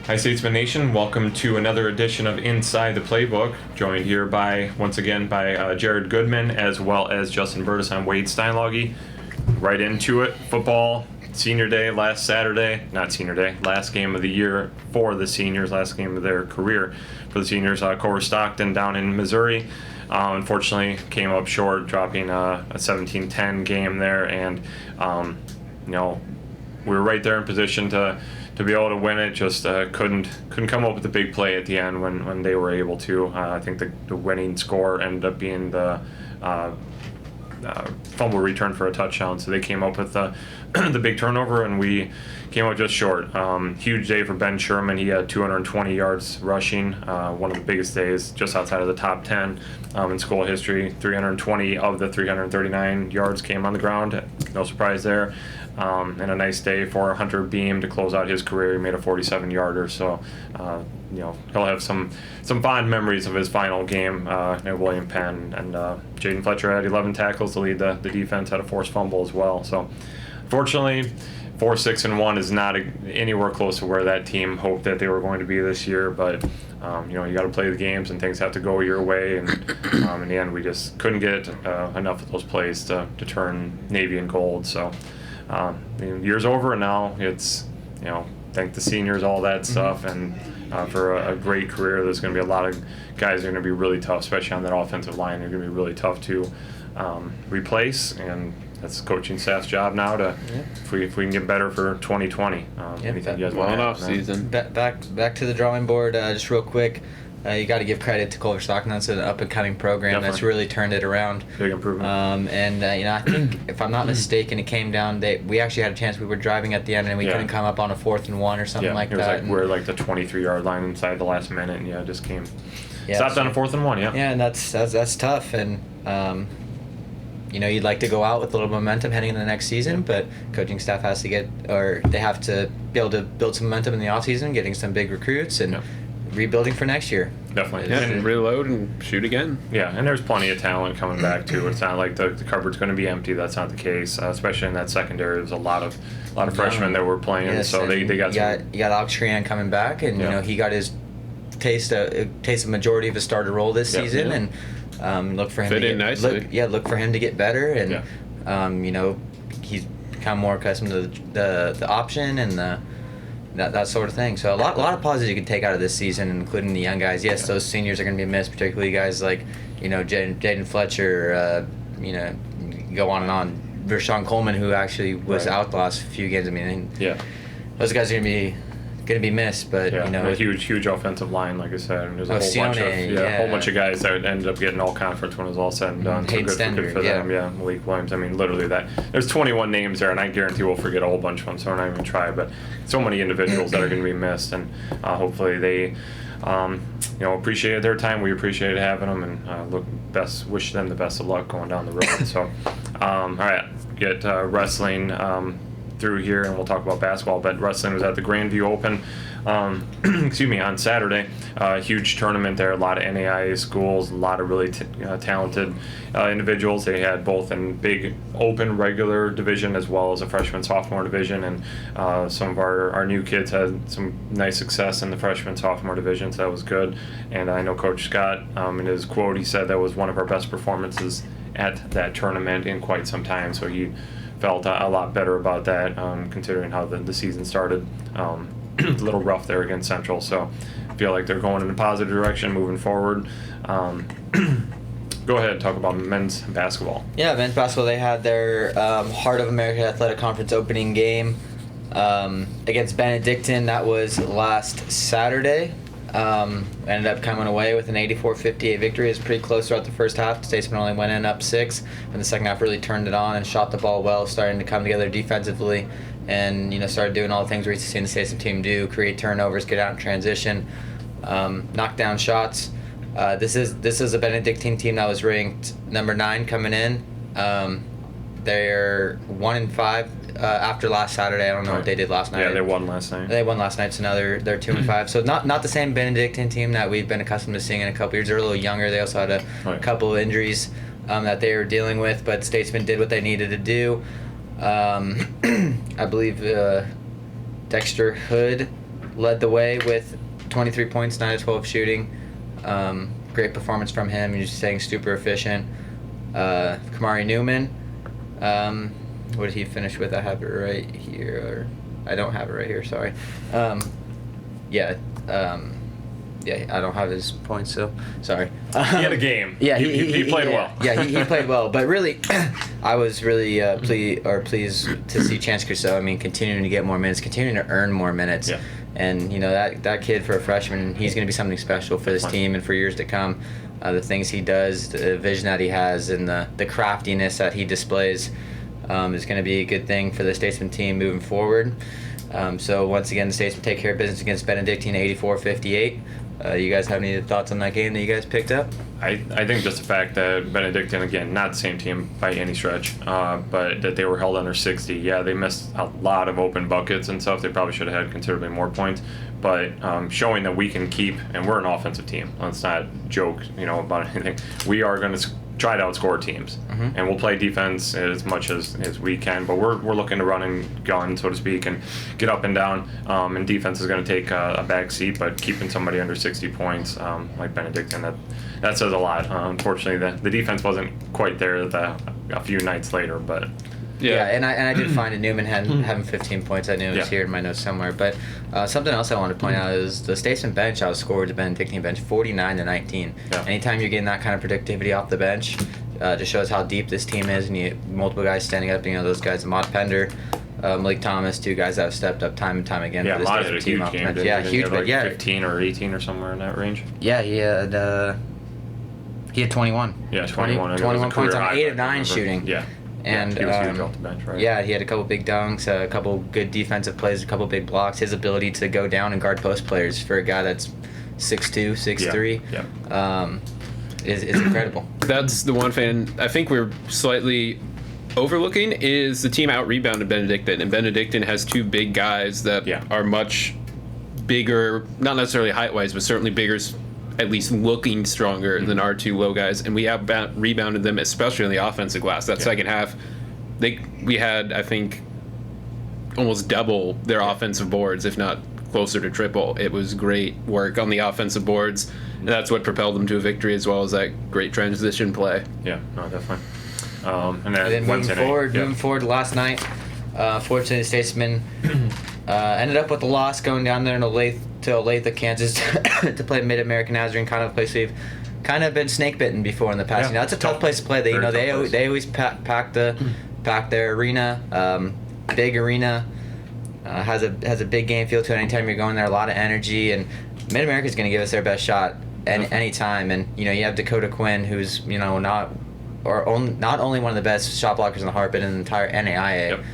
Hi, Statesmen Nation. Welcome to another edition of Inside the Playbook. Joined here once again by Jared Goodman as well as Justin Burtis. I'm Wade Steinloggy. Right into it. Football, senior day last Saturday. Not senior day, last game of the year for the seniors, last game of their career for the seniors. Cobra Stockton down in Missouri. Unfortunately, came up short, dropping a 17-10 game there. And, we were right there in position to be able to win it, just couldn't come up with the big play at the end when they were able to. I think the winning score ended up being the fumble return for a touchdown, so they came up with the big turnover, and we came up just short. Huge day for Ben Sherman. He had 220 yards rushing, one of the biggest days, just outside of the top 10 in school history. 320 of the 339 yards came on the ground. No surprise there. And a nice day for Hunter Beam to close out his career. He made a 47-yarder, so he'll have some fond memories of his final game at William Penn. And Jaden Fletcher had 11 tackles to lead the defense, had a forced fumble as well. So, fortunately, 4-6-1 is not anywhere close to where that team hoped that they were going to be this year. But you got to play the games, and things have to go your way. And in the end, we just couldn't get enough of those plays to turn Navy and gold. So. The year's over, and now it's, thank the seniors, all that stuff, and for a great career. There's going to be a lot of guys that are going to be really tough, especially on that offensive line. They're going to be really tough to replace, and that's the coaching staff's job now to, if we can get better for 2020. Anything you guys want to add off season. Back to the drawing board, just real quick. You got to give credit to Culver Stockton. That's an up-and-coming program. Definitely. That's really turned it around. Big improvement. I think, if I'm not mistaken, it came down. We actually had a chance. We were driving at the end, and we couldn't come up on a 4th and 1 or something like that. We're like the 23-yard line inside the last minute, and just came. Stopped on a 4th and 1. Yeah, and that's tough. And you'd like to go out with a little momentum heading into the next season, but coaching staff has to they have to be able to build some momentum in the off season, getting some big recruits and. Rebuilding for next year. Definitely. Yeah, and reload and shoot again. Yeah, and there's plenty of talent coming back too. It's not like the cupboard's going to be empty. That's not the case. Especially in that secondary, there's a lot of freshmen that were playing, so they got. You got Alex Trian coming back, and he got his taste a majority of his starter role this season, and look for him fit to in nicely. Look for him to get better, and he's become more accustomed to the option and that sort of thing. So a lot of positives you can take out of this season, including the young guys. Yes, those seniors are going to be missed, particularly guys like Jaden Fletcher. Go on and on. Vershawn Coleman, who actually was out the last few games. Those guys are going to be missed. But a huge offensive line, like I said. And there's a whole bunch of guys that ended up getting all conference when it was all said and done. So good for them. Yeah, Malik Williams. Literally there's 21 names there, and I guarantee we'll forget a whole bunch of them. So we're not even try. But so many individuals that are going to be missed, and hopefully they. Appreciated their time. We appreciated having them, and wish them the best of luck going down the road. So, all right, get wrestling through here, and we'll talk about basketball. But wrestling was at the Grandview Open, on Saturday. Huge tournament there. A lot of NAIA schools, a lot of really talented individuals. They had both in big open regular division as well as a freshman sophomore division, and some of our new kids had some nice success in the freshman sophomore division, so that was good. And I know Coach Scott, in his quote, he said that was one of our best performances at that tournament in quite some time. So he felt a lot better about that, considering how the season started. A little rough there against Central, so I feel like they're going in a positive direction moving forward. Go ahead and talk about men's basketball. Yeah, men's basketball, they had their Heart of America Athletic Conference opening game against Benedictine. That was last Saturday. Ended up coming away with an 84-58 victory. It was pretty close throughout the first half. Statesmen only went in up 6, and the second half really turned it on and shot the ball well, starting to come together defensively, and started doing all the things we're used to seeing the Statesmen team do: create turnovers, get out in transition, knock down shots. This is a Benedictine team that was ranked number 9 coming in. They're 1-5 after last Saturday. I don't know what they did last night. Yeah, they won last night. They won last night, so now they're 2-5. So not the same Benedictine team that we've been accustomed to seeing in a couple years. They're a little younger. They also had a couple of injuries that they were dealing with, but Statesmen did what they needed to do. I believe Dexter Hood led the way with 23 points, 9 of 12 shooting. Great performance from him. He's staying super efficient. Kamari Newman, what did he finish with? I have it right here. Or I don't have it right here, sorry. I don't have his points, so sorry. He had a game. Yeah, he played well. Yeah, he played well. But really, I was really pleased to see Chance Crusoe. I mean, continuing to get more minutes, continuing to earn more minutes. Yeah. And, that kid for a freshman, he's going to be something special for this team and for years to come. The things he does, the vision that he has, and the craftiness that he displays is going to be a good thing for the Statesman team moving forward. So once again, the Statesmen take care of business against Benedictine 84-58. You guys have any thoughts on that game that you guys picked up? I think just the fact that Benedictine, again, not the same team by any stretch, but that they were held under 60. Yeah, they missed a lot of open buckets and stuff. They probably should have had considerably more points. But showing that we can keep, and we're an offensive team. Let's not joke, about anything. We are going to try to outscore teams, and we'll play defense as much as we can. But we're looking to run and gun, so to speak, and get up and down. And defense is going to take a back seat, but keeping somebody under 60 points, like Benedictine, that says a lot. Unfortunately, the defense wasn't quite there a few nights later, but. Yeah, and I did find it. Newman having 15 points. I knew it was here in my notes somewhere. But something else I wanted to point out is the Statesman bench outscored the Benedictine bench 49-19. Yeah. Anytime you're getting that kind of productivity off the bench, just shows how deep this team is, and you have multiple guys standing up. Those guys, Ahmad Pender, Malik Thomas, two guys that have stepped up time and time again for this Statesman team off the bench. Yeah, huge. But 15 or 18 or somewhere in that range. Yeah, he had 21. Yeah, 21. 21 points on 8 of 9 shooting. Yeah. And he was huge off the bench, right? Yeah, he had a couple big dunks, a couple good defensive plays, a couple big blocks. His ability to go down and guard post players for a guy that's 6'2", 6'3", is incredible. That's the one thing I think we're slightly overlooking is the team out-rebounded Benedictine, and Benedictine has two big guys that are much bigger, not necessarily height-wise, but certainly bigger, at least looking stronger than our two low guys, and we have rebounded them, especially in the offensive glass. That second half, we had, I think, almost double their offensive boards, if not closer to triple. It was great work on the offensive boards, and that's what propelled them to a victory, as well as that great transition play. Yeah, no, definitely. And then moving forward last night, fortunately, the Statesmen ended up with the loss, going down there in Olathe, Kansas, to play Mid-American Nazarene, kind of a place we've kind of been snake bitten before in the past. It's a tough place to play. They always pack their arena, big arena, has a big game feel to it. Anytime you're going there, a lot of energy, and Mid-America is going to give us their best shot any time. And you have Dakota Quinn, who's not only one of the best shot blockers in the heart, but in the entire NAIA.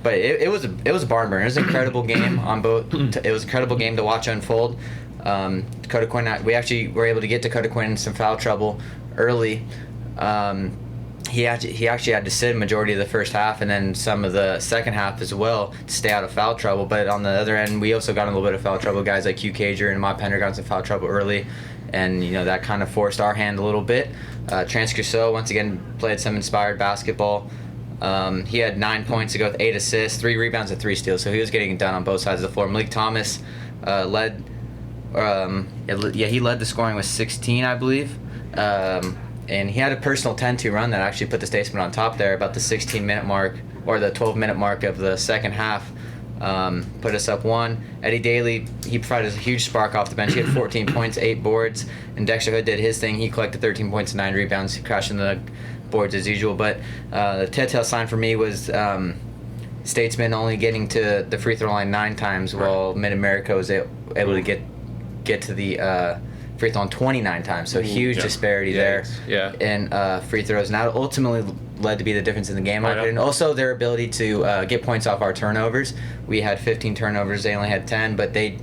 But it was a barn burner. It was an incredible game on both. It was an incredible game to watch unfold. Dakota Quinn, we actually were able to get Dakota Quinn in some foul trouble early. He actually had to sit a majority of the first half and then some of the second half as well to stay out of foul trouble. But on the other end, we also got in a little bit of foul trouble. Guys like Hugh Cager and Ahmad Pender got in some foul trouble early, and that kind of forced our hand a little bit. Chance Crusoe once again played some inspired basketball. He had 9 points to go with 8 assists, 3 rebounds, and 3 steals. So he was getting it done on both sides of the floor. Malik Thomas led the scoring with 16, I believe. And he had a personal 10-2 run that actually put the Statesmen on top there about the 16-minute mark or the 12-minute mark of the second half. Put us up 1. Eddie Daly, he provided a huge spark off the bench. He had 14 points, 8 boards, and Dexter Hood did his thing. He collected 13 points and 9 rebounds, crashing the boards as usual. But the telltale sign for me was Statesmen only getting to the free throw line 9 times, while Mid-America was able to get to the free throw line 29 times. So huge disparity there in free throws. And that ultimately led to be the difference in the game. And also their ability to get points off our turnovers. We had 15 turnovers. They only had 10, but they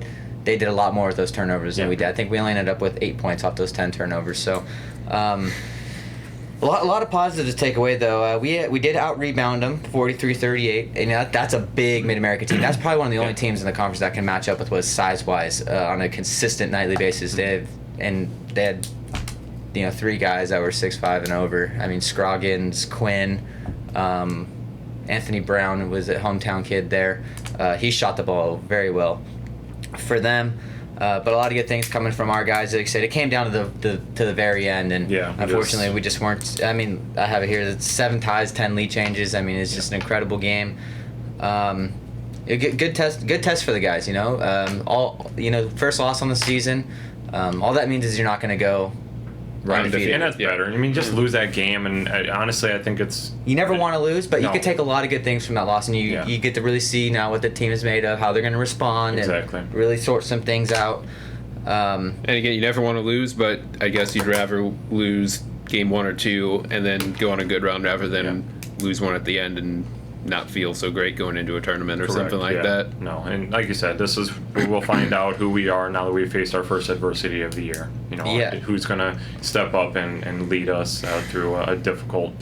did a lot more with those turnovers than we did. I think we only ended up with 8 points off those 10 turnovers. So a lot of positives to take away, though. We did out-rebound them, 43-38, and that's a big Mid-America team. That's probably one of the only teams in the conference that can match up with us size-wise on a consistent nightly basis. They had 3 guys that were 6'5" and over. I mean, Scroggins, Quinn, Anthony Brown was a hometown kid there. He shot the ball very well. for them. But a lot of good things coming from our guys. Like I said, it came down to the very end, and unfortunately we just weren't. I mean, I have it here. It's 7 ties, 10 lead changes. I mean, it's just an incredible game. Good test for the guys. First loss on the season. All that means is you're not going to go undefeated. And that's better. I mean, just lose that game, and honestly, I think it's... You never want to lose, but you could take a lot of good things from that loss, and you get to really see now what the team is made of, how they're going to respond, and really sort some things out. And again, you never want to lose, but I guess you'd rather lose game 1 or 2 and then go on a good run rather than lose one at the end and not feel so great going into a tournament or something like that. No, and like you said, we'll find out who we are now that we've faced our first adversity of the year. Who's going to step up and lead us through a difficult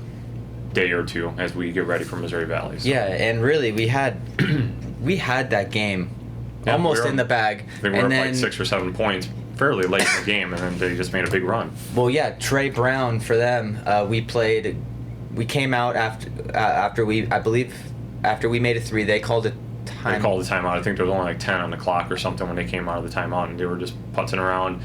day or two as we get ready for Missouri Valley. So. Yeah, and really we had that game almost in the bag. I think we were up like 6 or 7 points fairly late in the game, and then they just made a big run. Well, yeah, Trey Brown for them. We came out after we made a 3. They called it time. They called the timeout. I think there was only like 10 on the clock or something when they came out of the timeout, and they were just putzing around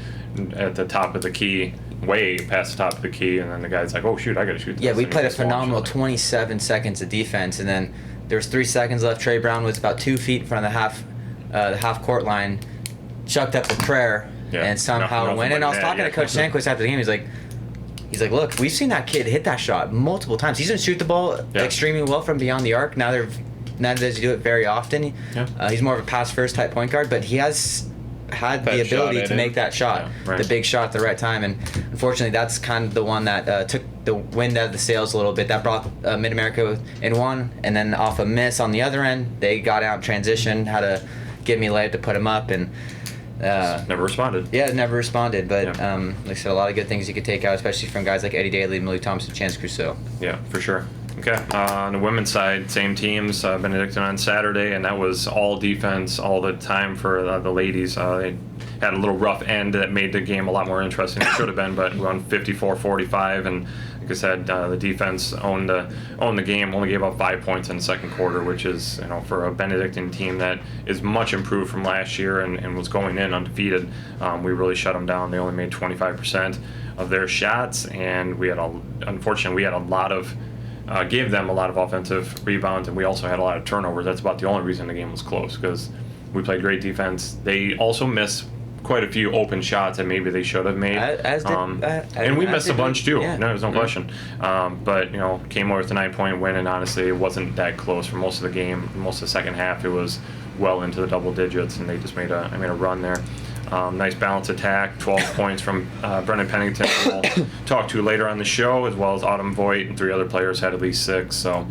at the top of the key, way past the top of the key, and then the guy's like, "Oh shoot, I got to shoot." Yeah, we played a phenomenal 27 seconds of defense, and then there was 3 seconds left. Trey Brown was about 2 feet in front of the half court line, chucked up the prayer, and somehow went. And I was talking to Coach Sanquist after the game. He's like, look, we've seen that kid hit that shot multiple times. He's going to shoot the ball extremely well from beyond the arc. Now does he do it very often. He's more of a pass-first type point guard, but he has had the ability to make that shot, the big shot at the right time. And unfortunately, that's kind of the one that took the wind out of the sails a little bit. That brought Mid-America in one, and then off a miss on the other end, they got out in transition, had a give-me layup to put him up, and never responded. Yeah, never responded. But like I said, a lot of good things you could take out, especially from guys like Eddie Daly, Malik Thompson, Chance Crusoe. Yeah, for sure. Okay. On the women's side, same teams. Benedictine on Saturday, and that was all defense all the time for the ladies. They had a little rough end that made the game a lot more interesting than it should have been, but we won 54-45, and like I said, the defense owned the game. Only gave up 5 points in the second quarter, which is, for a Benedictine team that is much improved from last year and was going in undefeated. We really shut them down. They only made 25% of their shots, and unfortunately we had a lot of gave them a lot of offensive rebounds, and we also had a lot of turnovers. That's about the only reason the game was close, because we played great defense. They also missed quite a few open shots that maybe they should have made. And we missed a bunch too. Yeah. No, there's no question. But came away with a 9-point win, and honestly, it wasn't that close for most of the game. Most of the second half, it was well into the double digits, and they just made a run there. Nice balanced attack, 12 points from Brenda Pennington, who we'll talk to later on the show, as well as Autumn Voigt, and 3 other players had at least 6. So,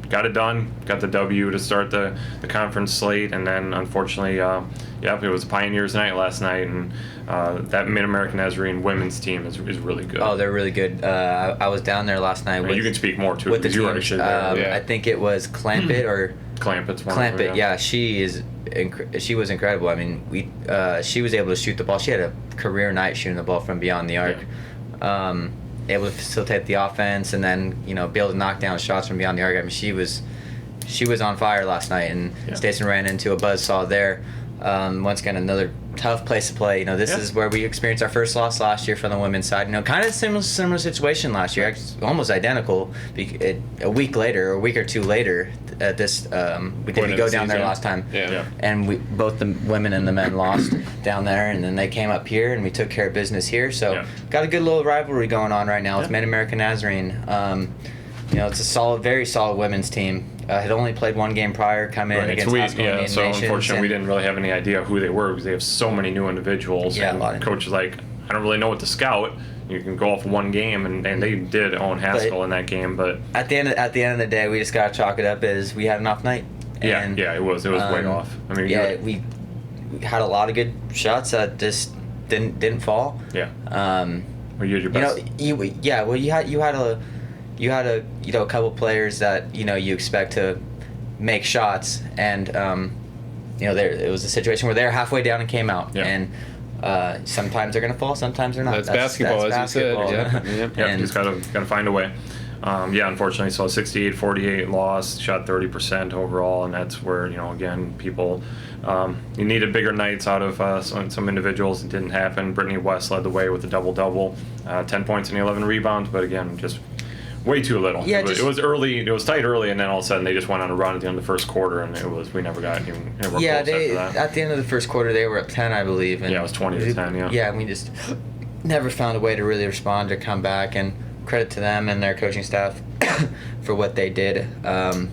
got it done, got the W to start the conference slate, and then unfortunately, it was Pioneers night last night, and that Mid-American Nazarene women's team is really good. Oh, they're really good. I was down there last night. You can speak more too, with the because you were actually there. I think it was Clampett or... Clampett, she was incredible. I mean, she was able to shoot the ball. She had a career night shooting the ball from beyond the arc. Able to facilitate the offense, and then be able to knock down shots from beyond the arc. I mean, she was on fire last night, and Statesman ran into a buzzsaw there. Once again, another tough place to play. This is where we experienced our first loss last year from the women's side. Kind of similar situation last year, almost identical. A week or 2 later, at this we didn't go down there last time, and both the women and the men lost down there, and then they came up here, and we took care of business here. So got a good little rivalry going on right now with Mid-American Nazarene. It's a very solid women's team. Had only played 1 game prior, come in against Haskell Indian so Nations, unfortunately we didn't really have any idea who they were, because they have so many new individuals. Yeah, and a lot of coach is like, I don't really know what to scout. You can go off 1 game, and they did own Haskell in that game, but at the end of the day, we just gotta chalk it up as we had an off night. And, it was way off. I mean, we had a lot of good shots that just didn't fall. Yeah. Well, you had your best. You had a couple players that you expect to make shots, and it was a situation where they were halfway down and came out, and sometimes they're gonna fall, sometimes they're not. That's basketball, as you said. You just gotta find a way. Unfortunately, so 68-48 loss, shot 30% overall, and that's where, again, people, you needed bigger nights out of some individuals. It didn't happen. Brittany West led the way with a double-double, 10 points and 11 rebounds, but again, just way too little. Yeah, it was early. It was tight early, and then all of a sudden they just went on a run at the end of the first quarter, and we never got even close after that. At the end of the first quarter they were up 10, I believe. And it was 20-10. Yeah. Yeah, and we just never found a way to really respond or come back. And credit to them and their coaching staff for what they did. But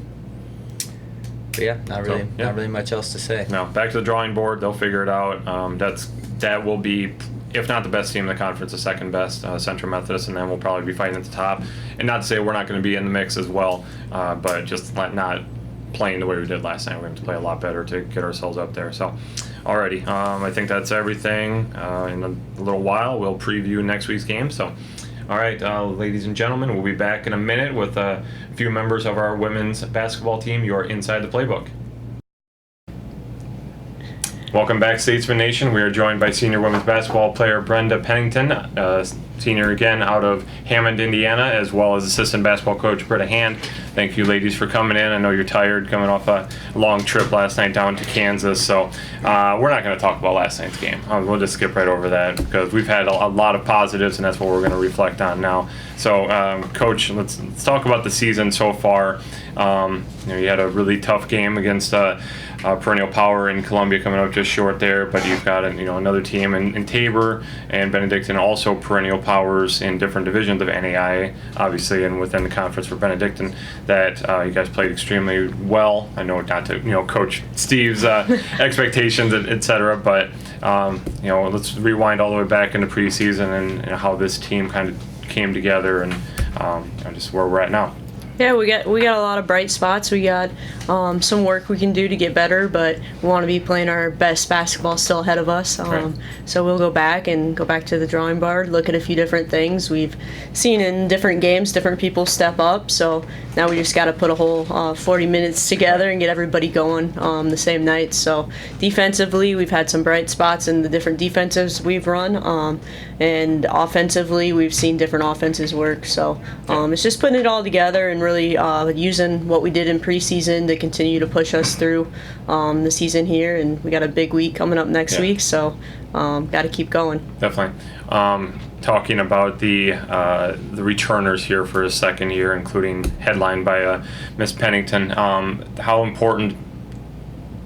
yeah, not really much else to say. No, back to the drawing board. They'll figure it out. That will be, if not the best team in the conference, the second best, Central Methodist, and then we'll probably be fighting at the top. And not to say we're not going to be in the mix as well, but just not playing the way we did last night. We're going to play a lot better to get ourselves up there. So, alrighty, I think that's everything. In a little while, we'll preview next week's game. So, all right, ladies and gentlemen, we'll be back in a minute with a few members of our women's basketball team. You are inside the playbook. Welcome back, Statesman Nation. We are joined by senior women's basketball player Brenda Pennington, senior again out of Hammond, Indiana, as well as assistant basketball coach Brita Hand. Thank you, ladies, for coming in. I know you're tired coming off a long trip last night down to Kansas, so we're not going to talk about last night's game. We'll just skip right over that because we've had a lot of positives, and that's what we're going to reflect on now. So, Coach, let's talk about the season so far. You had a really tough game against perennial power in Columbia, coming up just short there, but you've got another team in Tabor and Benedictine, also perennial powers in different divisions of NAIA, obviously, and within the conference for Benedictine, that you guys played extremely well. I know not to Coach Steve's expectations, et cetera, but let's rewind all the way back into preseason and how this team kind of came together and just where we're at now. Yeah, we got a lot of bright spots. We got some work we can do to get better, but we want to be playing our best basketball still ahead of us. Right. So we'll go back to the drawing board, look at a few different things we've seen in different games, different people step up. So now we just got to put a whole 40 minutes together and get everybody going the same night. So defensively, we've had some bright spots in the different defensives we've run, and offensively, we've seen different offenses work. So it's just putting it all together and really using what we did in preseason to continue to push us through the season here. And we got a big week coming up next week, so got to keep going. Definitely. Talking about the returners here for a second year, including headlined by Miss Pennington. How important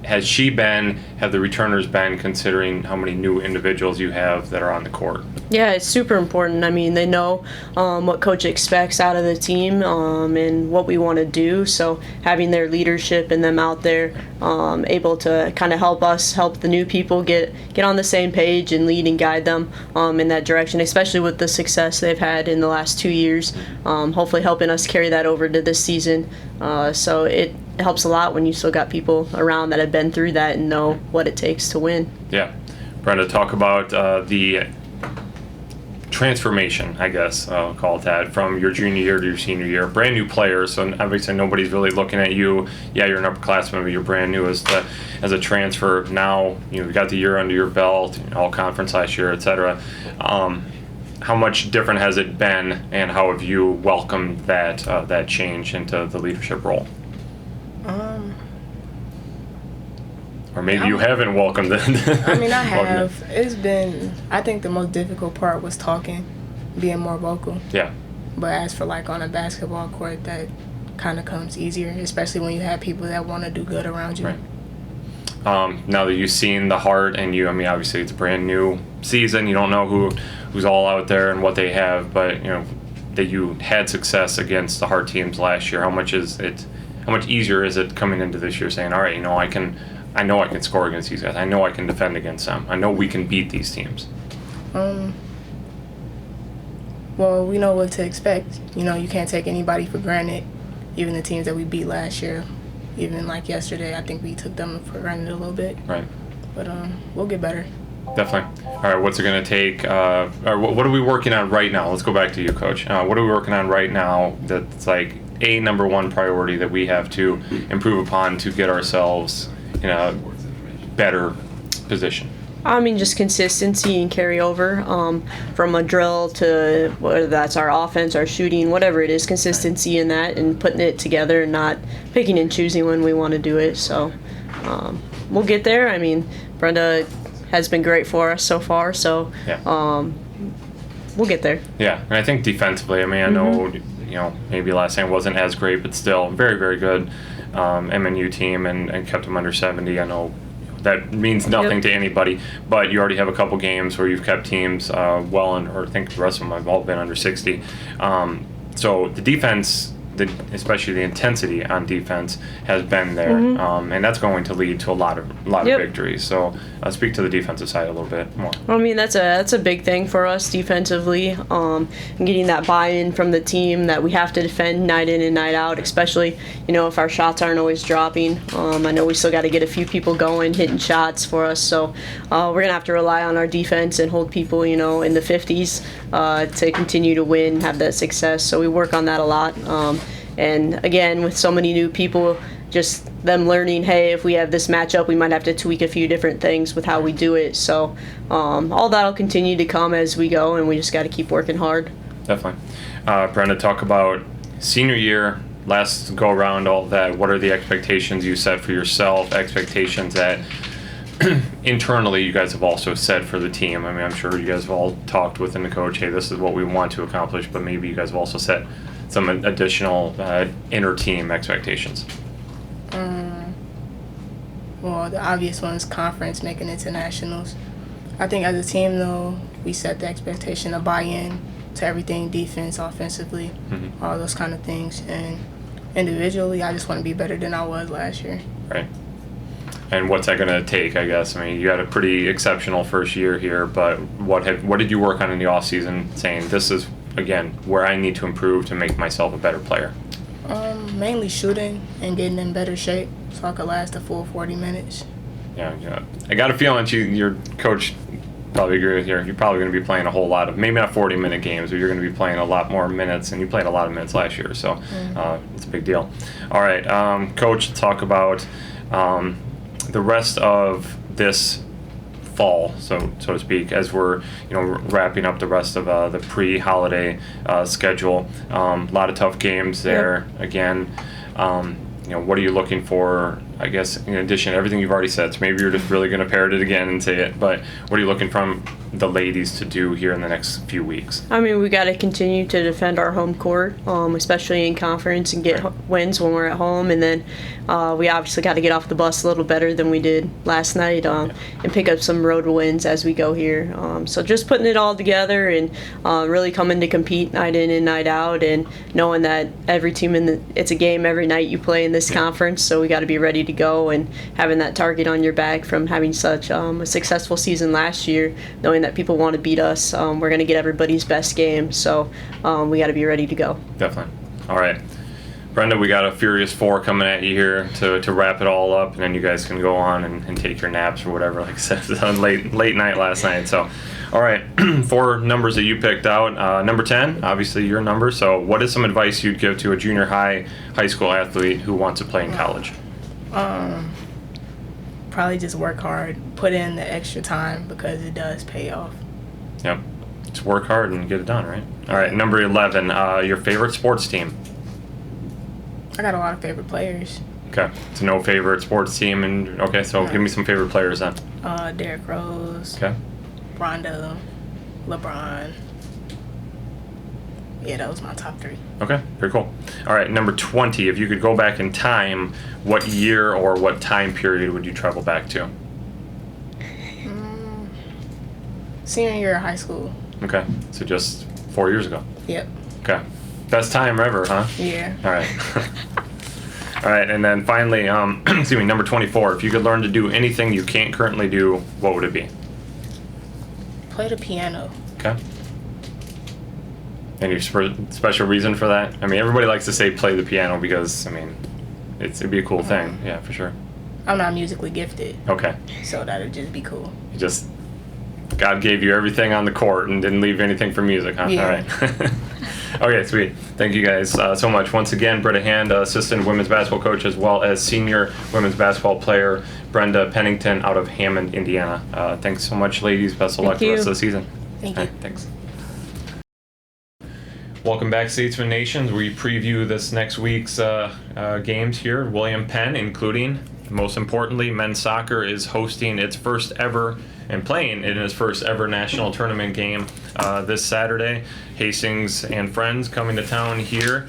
has she been, have the returners been, considering how many new individuals you have that are on the court? Yeah, it's super important. I mean, they know what coach expects out of the team and what we want to do. So having their leadership and them out there able to kind of help the new people get on the same page and lead and guide them in that direction, especially with the success they've had in the last 2 years, hopefully helping us carry that over to this season. So it helps a lot when you still got people around that have been through that and know what it takes to win. Yeah. Brenda, talk about the transformation, I guess I'll call it that, from your junior year to your senior year. Brand new players, so obviously nobody's really looking at you. Yeah, you're an upperclassman, but you're brand new as a transfer. Now you got the year under your belt, all conference last year, etc. How much different has it been, and how have you welcomed that change into the leadership role? Or maybe you haven't welcomed it. I mean, I have. It's been, I think the most difficult part was talking, being more vocal. Yeah. But as for on a basketball court, that kind of comes easier, especially when you have people that want to do good around you. Right. Now that you've seen the heart, and obviously it's a brand new season, you don't know who's all out there and what they have, but that you had success against the hard teams last year. How much easier is it coming into this year saying, all right, I know I can score against these guys. I know I can defend against them. I know we can beat these teams. Well, we know what to expect. You can't take anybody for granted. Even the teams that we beat last year, even like yesterday, I think we took them for granted a little bit. Right. But we'll get better. Definitely. All right, what's it going to take? Or what are we working on right now? Let's go back to you, Coach. What are we working on right now that's like a number one priority that we have to improve upon to get ourselves in a better position? I mean, just consistency and carryover from a drill to whether that's our offense, our shooting, whatever it is, consistency in that and putting it together and not picking and choosing when we want to do it. So we'll get there. I mean, Brenda has been great for us so far, so we'll get there. Yeah, and I think defensively, I mean, I know, maybe last time wasn't as great, but still very, very good MNU team and kept them under 70. I know that means nothing to anybody, but you already have a couple games where you've kept teams or I think the rest of them have all been under 60. So the defense, especially the intensity on defense, has been there, and that's going to lead to a lot of victories. So speak to the defensive side a little bit more. Well, I mean, that's a big thing for us defensively, and getting that buy-in from the team that we have to defend night in and night out, especially, if our shots aren't always dropping. I know we still got to get a few people going, hitting shots for us, so we're going to have to rely on our defense and hold people, in the 50s to continue to win, have that success. So we work on that a lot. And again, with so many new people, just them learning, hey, if we have this matchup, we might have to tweak a few different things with how we do it. So all that'll continue to come as we go, and we just got to keep working hard. Definitely. Brenda, talk about senior year, last go around, all that. What are the expectations you set for yourself, expectations that internally you guys have also set for the team? I mean, I'm sure you guys have all talked within the coach, hey, this is what we want to accomplish, but maybe you guys have also set some additional inner team expectations. Well, the obvious one is conference, making it to nationals. I think as a team, though, we set the expectation of buy-in to everything, defense, offensively, all those kind of things. And individually, I just want to be better than I was last year. Right. And what's that going to take, I guess? I mean, you had a pretty exceptional first year here, but what did you work on in the offseason saying, this is, again, where I need to improve to make myself a better player? Mainly shooting and getting in better shape so I could last a full 40 minutes. Yeah. I got a feeling your coach probably agree with you. You're probably going to be playing a whole lot of, maybe not 40-minute games, but you're going to be playing a lot more minutes, and you played a lot of minutes last year, so it's a big deal. All right, Coach, let's talk about the rest of this fall, so to speak, as we're wrapping up the rest of the pre-holiday schedule. A lot of tough games there. Again, what are you looking for? I guess in addition to everything you've already said, so maybe you're just really going to parrot it again and say it. But what are you looking from the ladies to do here in the next few weeks? I mean, we got to continue to defend our home court, especially in conference, and get wins when we're at home. And then we obviously got to get off the bus a little better than we did last night, and pick up some road wins as we go here. So just putting it all together and really coming to compete night in and night out, and knowing that every team it's a game every night you play in this conference. So we got to be ready to go, and having that target on your back from having such a successful season last year, knowing that people want to beat us. We're going to get everybody's best game, so we got to be ready to go. Definitely. All right. Brenda, we got a Furious 4 coming at you here to wrap it all up, and then you guys can go on and take your naps or whatever, like I said, it was on late night last night. So, all right, 4 numbers that you picked out. Number 10, obviously your number. So what is some advice you'd give to a junior high school athlete who wants to play in college? Probably just work hard, put in the extra time, because it does pay off. Yep. Just work hard and get it done, right? All right, number 11, your favorite sports team? I got a lot of favorite players. Okay, so no favorite sports team, and okay, so give me some favorite players then. Derrick Rose. Okay. Rondo, LeBron. Yeah, that was my top 3. Okay, very cool. All right, number 20, if you could go back in time, what year or what time period would you travel back to? Senior year of high school. Okay, so just 4 years ago. Yep. Okay. Best time ever, huh? Yeah. All right. All right, and then finally, excuse me, number 24, if you could learn to do anything you can't currently do, what would it be? Play the piano. Okay. Any special reason for that? I mean, everybody likes to say play the piano because, I mean, it'd be a cool thing. Yeah, for sure. I'm not musically gifted. Okay. So that'd just be cool. God gave you everything on the court and didn't leave anything for music, huh? Yeah. All right. Okay, sweet. Thank you guys so much. Once again, Brita Hand, assistant women's basketball coach, as well as senior women's basketball player Brenda Pennington out of Hammond, Indiana. Thanks so much, ladies. Best of luck the rest of the season. Thank you. Thanks. Welcome back, Statesman Nations. We preview this next week's games here. William Penn, including, most importantly, men's soccer is hosting its first ever and playing in his first ever national tournament game this Saturday. Hastings and friends coming to town here.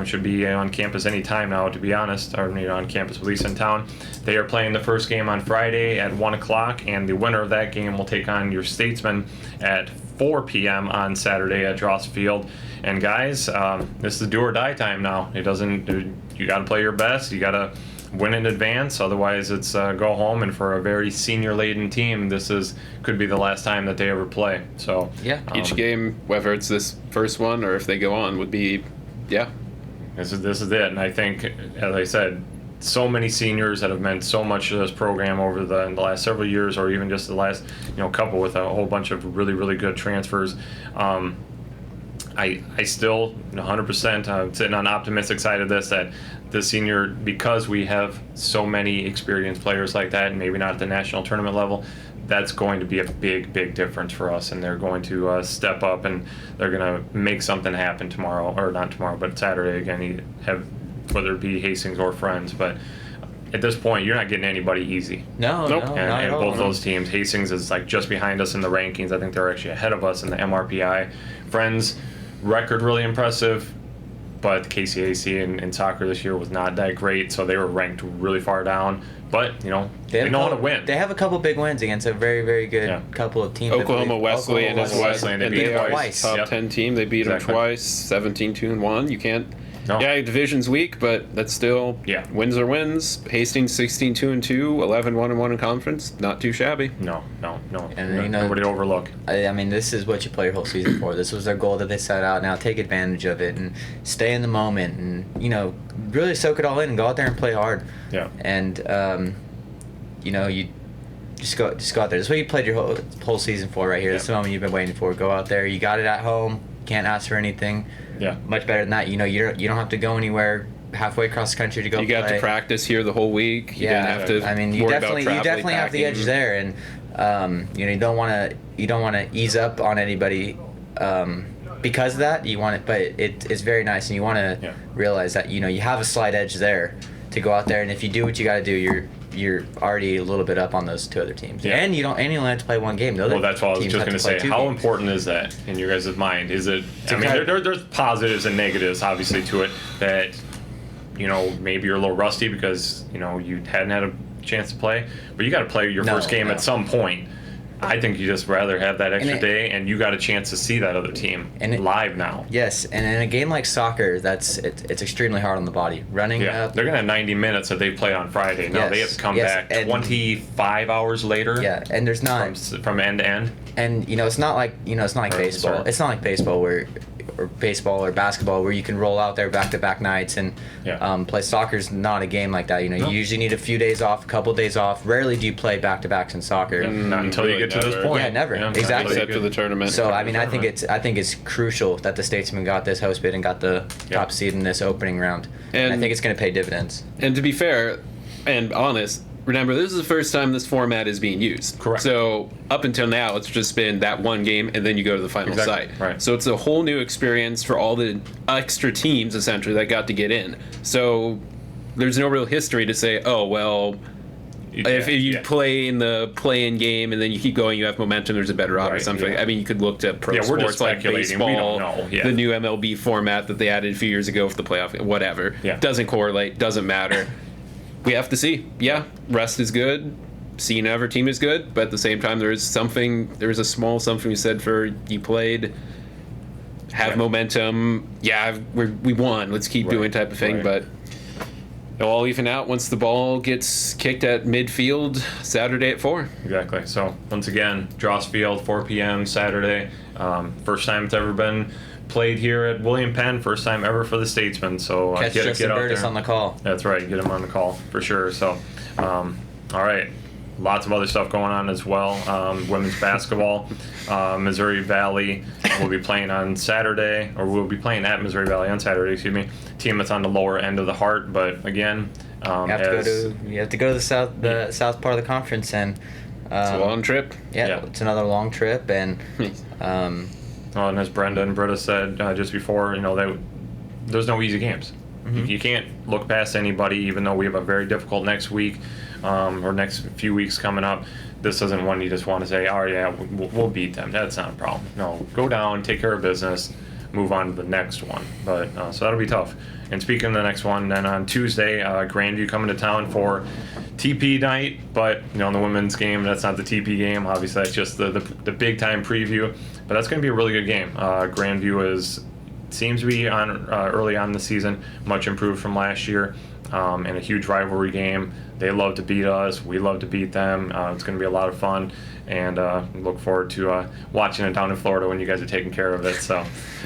Should be on campus any time now, to be honest, or on campus, at least in town. They are playing the first game on Friday at 1 o'clock, and the winner of that game will take on your Statesmen at 4 p.m. on Saturday at Dross Field. And guys, this is do or die time now. You got to play your best. You got to win in advance. Otherwise, it's go home. And for a very senior-laden team, could be the last time that they ever play. So Yeah. Each game, whether it's this first one or if they go on, would be, This is it. And I think, as I said, so many seniors that have meant so much to this program over the last several years, or even just the last couple, with a whole bunch of really, really good transfers. I still 100% sitting on the optimistic side of this, that the senior, because we have so many experienced players like that, and maybe not at the national tournament level, that's going to be a big, big difference for us, and they're going to step up, and they're going to make something happen tomorrow, or not tomorrow, but Saturday again. You have, whether it be Hastings or friends, but at this point, you're not getting anybody easy. No, Nope. no, And, not at and all. both those teams, Hastings is like just behind us in the rankings. I think they're actually ahead of us in the MRPI. Friends record really impressive, but the KCAC in soccer this year was not that great, so they were ranked really far down. But they know how to win. They have a couple big wins against a very, very good couple of teams. Oklahoma Wesleyan as well. Wesleyan, they And beat they them are twice. top Yep. 10 team. They beat Exactly. them twice, 17-2-1. You can't. No. Yeah, division's weak, but that's still wins are wins. Hastings 16-2-2, 11-1-1 in conference. Not too shabby. No. And Nobody to overlook. I mean, this is what you play your whole season for. This was their goal that they set out. Now take advantage of it and stay in the moment, and really soak it all in and go out there and play hard. Yeah. And you just go out there. That's what you played your whole season for right here. This is the moment you've been waiting for. Go out there. You got it at home. Can't ask for anything. Yeah. Much better than that. You don't have to go anywhere halfway across the country to go. You got play. to practice here the whole week. You Yeah, didn't have to. I mean, you worry definitely about have the edge packing. there, and you don't want to ease up on anybody because of that. You want it, but it's very nice, and you want to realize that you have a slight edge there to go out there, and if you do what you got to do, you're already a little bit up on those two other teams, and you only have to play one game. Well, that's what I was just going to say. How important is that in your guys' mind? Is it? I mean, there's positives and negatives, obviously, to it. That maybe you're a little rusty because you hadn't had a chance to play, but you got to play your first game at some point. I think you just rather have that extra day, and you got a chance to see that other team live now. Yes, and in a game like soccer, it's extremely hard on the body. Running up. They're gonna have 90 minutes that they play on Friday. Now they have to come back 25 hours later. Yeah, and there's not from end to end. And it's not like baseball. It's not like baseball or basketball where you can roll out there back-to-back nights and play. Soccer's not a game like that. You usually need a few days off, a couple days off. Rarely do you play back-to-backs in soccer. Not until you get to this point. Yeah, never. Exactly. Except for the tournament. So I mean, I think it's crucial that the Statesmen got this host bid and got the top seed in this opening round. And I think it's going to pay dividends. And to be fair and honest, remember, this is the first time this format is being used. Correct. So up until now, it's just been that one game, and then you go to the final site. Right. So it's a whole new experience for all the extra teams, essentially, that got to get in. So there's no real history to say, oh, well, if you play in the play-in game and then you keep going, you have momentum, there's a better odds or something. Yeah. I mean, you could look to pro we're sports just like speculating. baseball, We don't know. Yeah. the new MLB format that they added a few years ago for the playoff, whatever. Yeah. Doesn't correlate, doesn't matter. We have to see. Yeah, rest is good. Seeing every team is good, but at the same time, there is a small something we said for you played, have momentum. Yeah, we won. Let's keep doing type of thing. But it'll all even out once the ball gets kicked at midfield Saturday at 4. Exactly. So once again, Dross Field, 4 p.m. Saturday. First time it's ever been played here at William Penn. First time ever for the Statesmen. So Catch Justin out Burtis there on the call. That's right. Get him on the call for sure. So, all right. lots of other stuff going on as well. Women's basketball, Missouri Valley will be playing on Saturday, or we'll be playing at Missouri Valley on Saturday, excuse me. Team that's on the lower end of the Heart, but again, you have to go to the south part of the conference, and it's a long trip. Yeah, it's another long trip, and well, and as Brenda and Brita said just before, there's no easy games. Mm-hmm. You can't look past anybody, even though we have a very difficult next week or next few weeks coming up. This isn't one you just want to say, oh yeah, we'll beat them. That's not a problem. No, go down, take care of business, move on to the next one. But so that'll be tough. And speaking of the next one, then on Tuesday, Grandview coming to town for TP night. But in the women's game, that's not the TP game. Obviously, that's just the big time preview. But that's going to be a really good game. Grandview seems to be on early on in the season, much improved from last year, and a huge rivalry game. They love to beat us. We love to beat them. It's going to be a lot of fun, and look forward to watching it down in Florida when you guys are taking care of it. So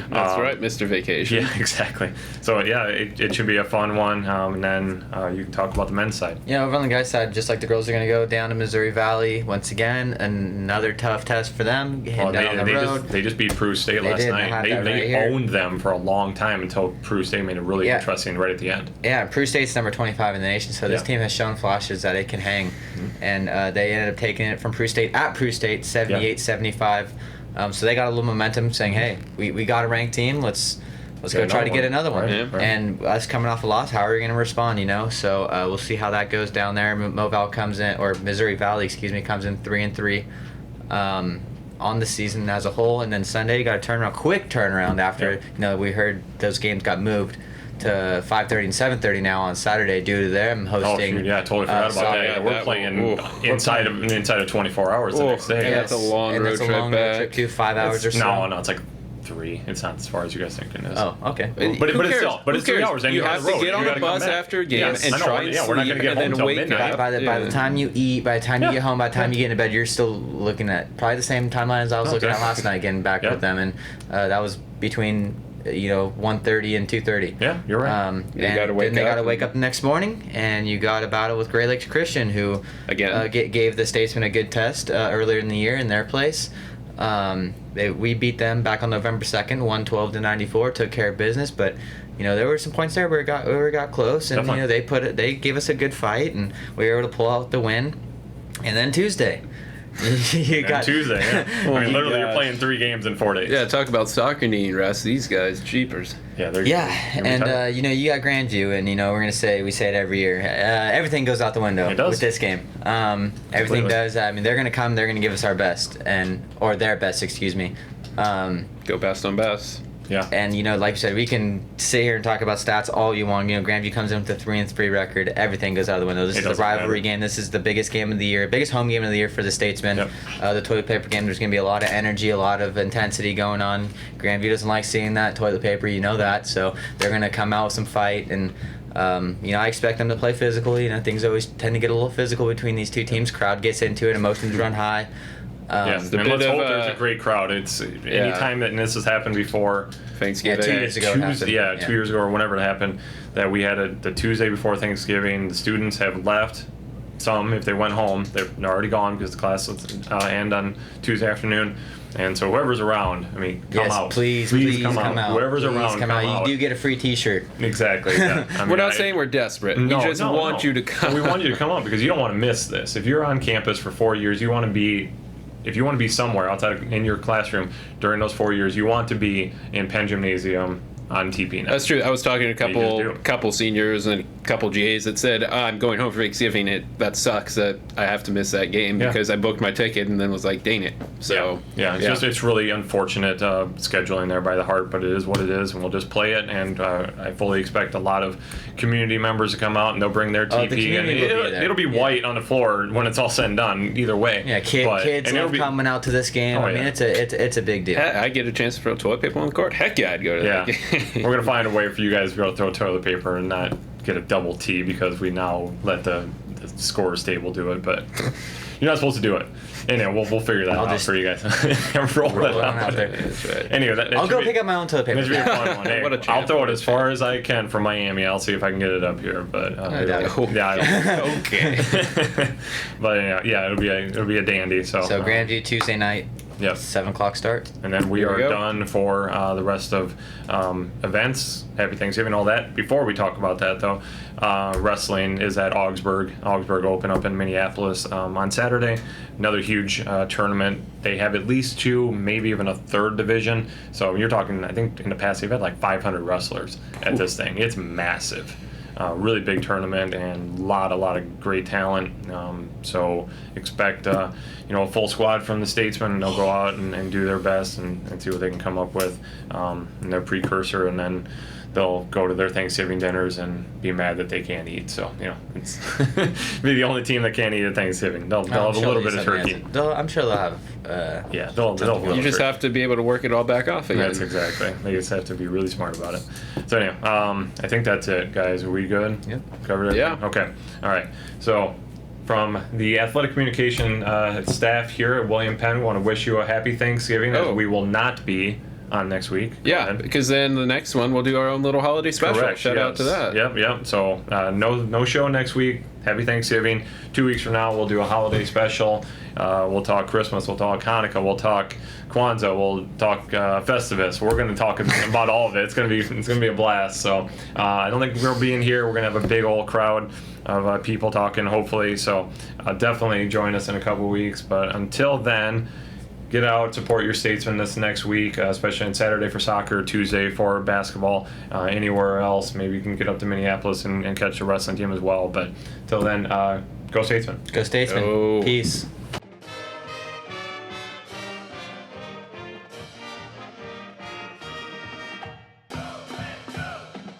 that's right, Mr. Vacation. Yeah, exactly. So yeah, it should be a fun one, and then you can talk about the men's side. Yeah, over on the guys' side, just like the girls are going to go down to Missouri Valley once again. Another tough test for them. Down the road. They just beat Peru State last night. They owned them for a long time until Peru State made it really interesting right at the end. Yeah, Peru State's number 25 in the nation, so this team has shown flashes that it can hang. Mm-hmm. And they ended up taking it from Peru State at Peru State, 78-75. So they got a little momentum saying, hey, we got a ranked team. Let's go try to get another one. Right. And us coming off a loss, how are we going to respond, So we'll see how that goes down there. Missouri Valley, comes in 3-3 on the season as a whole. And then Sunday, you got a quick turnaround after, we heard those games got moved to 5:30 and 7:30 now on Saturday due to them hosting. Oh, yeah, I totally forgot about that. Yeah, we're playing inside of 24 hours the next day. And that's a long road trip back. Too, 5 hours or so. No, it's like 3. It's not as far as you guys think it is. Oh, okay. But it's 3 hours. And you have to get on the bus after a game and try and sleep, we're not going to get home until midnight. By the time you eat, by the time you get home, by the time you get into bed, you're still looking at probably the same timeline as I was looking at last night, getting back with them, and that was between 1:30 and 2:30. Yeah, you're right. And they got to wake up the next morning, and you got a battle with Great Lakes Christian, who again gave the Statesmen a good test earlier in the year in their place. We beat them back on November 2nd, 112-94, took care of business, but there were some points there where it got close, and they gave us a good fight, and we were able to pull out the win. And then Tuesday. Tuesday, yeah. You're playing 3 games in 4 days. Yeah, talk about soccer needing rest. These guys, jeepers. Yeah, and you got Grandview, and we say it every year. Everything goes out the window with this game. Everything does. I mean, they're gonna come. They're gonna give us our best, or their best, excuse me. Go best on best. Yeah. And like you said, we can sit here and talk about stats all you want. Grandview comes in with a 3-3 record. Everything goes out of the window. This is a rivalry game. This is the biggest game of the year, biggest home game of the year for the Statesmen. Yep. The toilet paper game. There's going to be a lot of energy, a lot of intensity going on. Grandview doesn't like seeing that toilet paper. That. So they're going to come out with some fight, and I expect them to play physically. Things always tend to get a little physical between these two teams. Crowd gets into it. Emotions run high. Yes, and let's hope there's a great crowd. It's anytime that this has happened before. Thanksgiving. 2 years ago. 2 years ago or whenever it happened, that we had the Tuesday before Thanksgiving. The students have left. Some, if they went home, they're already gone because the class will end on Tuesday afternoon. And so whoever's around, come out. Please come out. Whoever's around, come out. You do get a free T-shirt. Exactly. Yeah. We're not saying we're desperate. We just want you to come. We want you to come out because you don't want to miss this. If you're on campus for 4 years, you want to be. If you want to be somewhere outside in your classroom during those 4 years, you want to be in Penn Gymnasium on TP night. That's true. I was talking to a couple seniors and a couple GAs that said, I'm going home for Thanksgiving. That sucks that I have to miss that game because I booked my ticket and then was like, dang it. So it's really unfortunate scheduling there by the Heart, but it is what it is, and we'll just play it. And I fully expect a lot of community members to come out, and they'll bring their TP, and it'll be white on the floor when it's all said and done. Either way, kids love coming out to this game. It's a big deal. I get a chance to throw toilet paper on the court. Heck yeah, I'd go to that game. We're gonna find a way for you guys to be able to throw toilet paper and not get a double T because we now let the scorers table do it. But You're not supposed to do it. Anyway, we'll figure that out for you guys. roll it out there. That's right. Anyway, I'll go pick up my own toilet paper. This should be a fun one. Hey, What a I'll champ, throw what it a as far as I can from Miami. I'll see if I can get it up here, but I doubt it. yeah, I don't. Okay. But yeah, it'll be a dandy. So Grandview Tuesday night. Yep. 7:00 start. And then we There are we go. done for the rest of events. Happy Thanksgiving, all that. Before we talk about that, though, wrestling is at Augsburg Open up in Minneapolis on Saturday. Another huge tournament. They have at least 2, maybe even a third division. So you're talking, I think in the past they've had like 500 wrestlers at this thing. It's massive. Really big tournament and a lot of great talent. So expect a full squad from the Statesmen, and they'll go out and do their best and see what they can come up with in their precursor, and then they'll go to their Thanksgiving dinners and be mad that they can't eat. So it's be the only team that can't eat at Thanksgiving. They'll have a little bit of turkey. I'm sure they'll have. Yeah, they'll You just have to be able to work it all back off again. That's exactly. They just have to be really smart about it. So anyway, I think that's it, guys. Are we good? Yep. Covered it? Yeah. Okay. All right. So from the athletic communication staff here at William Penn, we want to wish you a happy Thanksgiving, as we will not be on next week. Yeah, because then the next one we'll do our own little holiday special. Correct. Shout out to that. Yep. So no show next week. Happy Thanksgiving. 2 weeks from now, we'll do a holiday special. We'll talk Christmas. We'll talk Hanukkah. We'll talk Kwanzaa. We'll talk Festivus. We're going to talk about all of it. It's going to be a blast. So I don't think we'll be in here. We're going to have a big old crowd of people talking, hopefully. So definitely join us in a couple weeks. But until then, get out, support your Statesmen this next week, especially on Saturday for soccer, Tuesday for basketball, anywhere else. Maybe you can get up to Minneapolis and catch the wrestling team as well. But till then, go Statesmen. Go Statesmen. Go. Peace.